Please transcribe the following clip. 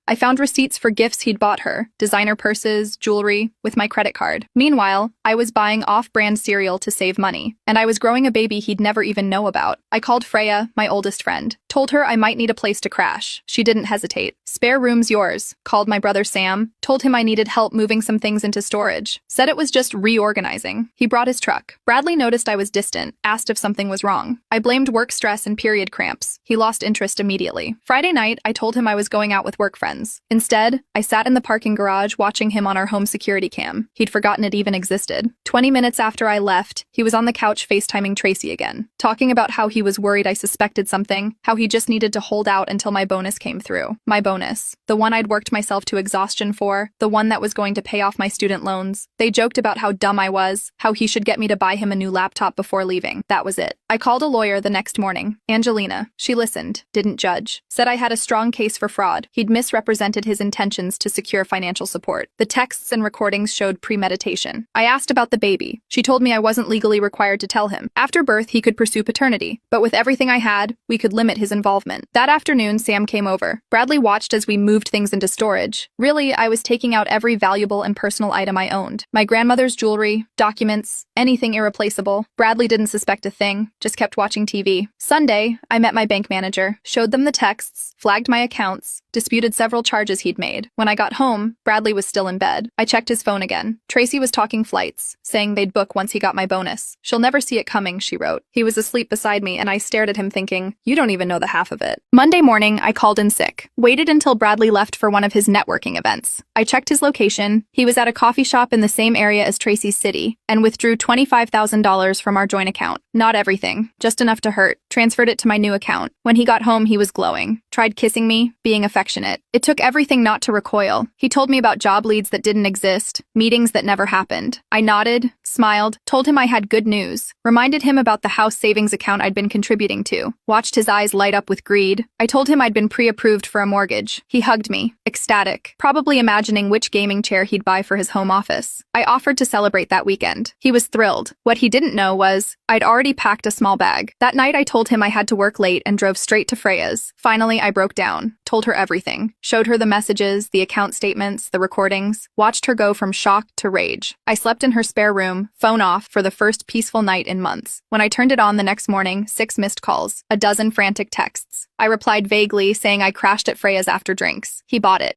I found receipts for gifts he'd bought her, designer purses, jewelry, with my credit card. Meanwhile, I was buying off-brand cereal to save money, and I was growing a baby he'd never even know about. I called Freya, my oldest friend. Told her I might need a place to crash. She didn't hesitate. Spare room's yours. Called my brother Sam. Told him I needed help moving some things into storage. Said it was just reorganizing. He brought his truck. Bradley noticed I was distant, asked if something was wrong. I blamed work stress and period cramps. He lost interest immediately. Friday night, I told him I was going out with work friends. Instead, I sat in the parking garage watching him on our home security cam. He'd forgotten it even existed. 20 minutes after I left, he was on the couch FaceTiming Tracy again, talking about how he was worried I suspected something, how he just needed to hold out until my bonus came through. My bonus. The one I'd worked myself to exhaustion for, the one that was going to pay off my student loans. They joked about how dumb I was, how he should get me to buy him a new laptop before leaving. That was it. I called a lawyer the next morning, Angelina. She listened, didn't judge. Said I had a strong case for fraud. He'd misrepresented his intentions to secure financial support. The texts and recordings showed premeditation. I asked about the baby. She told me I wasn't legally required to tell him. After birth, he could pursue paternity, but with everything I had, we could limit his involvement. That afternoon, Sam came over. Bradley watched as we moved things into storage. Really, I was taking out every valuable and personal item I owned. My grandmother's jewelry, documents, anything irreplaceable. Bradley didn't suspect a thing, just kept watching TV. Sunday, I met my bank manager, showed them the texts, flagged my accounts, disputed several charges he'd made. When I got home, Bradley was still in bed. I checked his phone again. Tracy was talking flights, saying they'd book once he got my bonus. She'll never see it coming, she wrote. He was asleep beside me, and I stared at him thinking, you don't even know the half of it. Monday morning, I called in sick. Waited until Bradley left for one of his networking events. I checked his location. He was at a coffee shop in the same area as Tracy's city, and withdrew $25,000 from our joint account. Not everything, just enough to hurt. Transferred it to my new account. When he got home, he was glowing. Tried kissing me, being affectionate. It took everything not to recoil. He told me about job leads that didn't exist, meetings that never happened. I nodded, smiled, told him I had good news, reminded him about the house savings account I'd been contributing to, watched his eyes light up with greed. I told him I'd been pre-approved for a mortgage. He hugged me, ecstatic, probably imagining which gaming chair he'd buy for his home office. I offered to celebrate that weekend. He was thrilled. What he didn't know was, I'd already packed a small bag. That night I told him I had to work late and drove straight to Freya's. Finally, I broke down. Told her everything. Showed her the messages, the account statements, the recordings. Watched her go from shock to rage. I slept in her spare room, phone off, for the first peaceful night in months. When I turned it on the next morning, 6 missed calls, a dozen frantic texts. I replied vaguely, saying I crashed at Freya's after drinks. He bought it.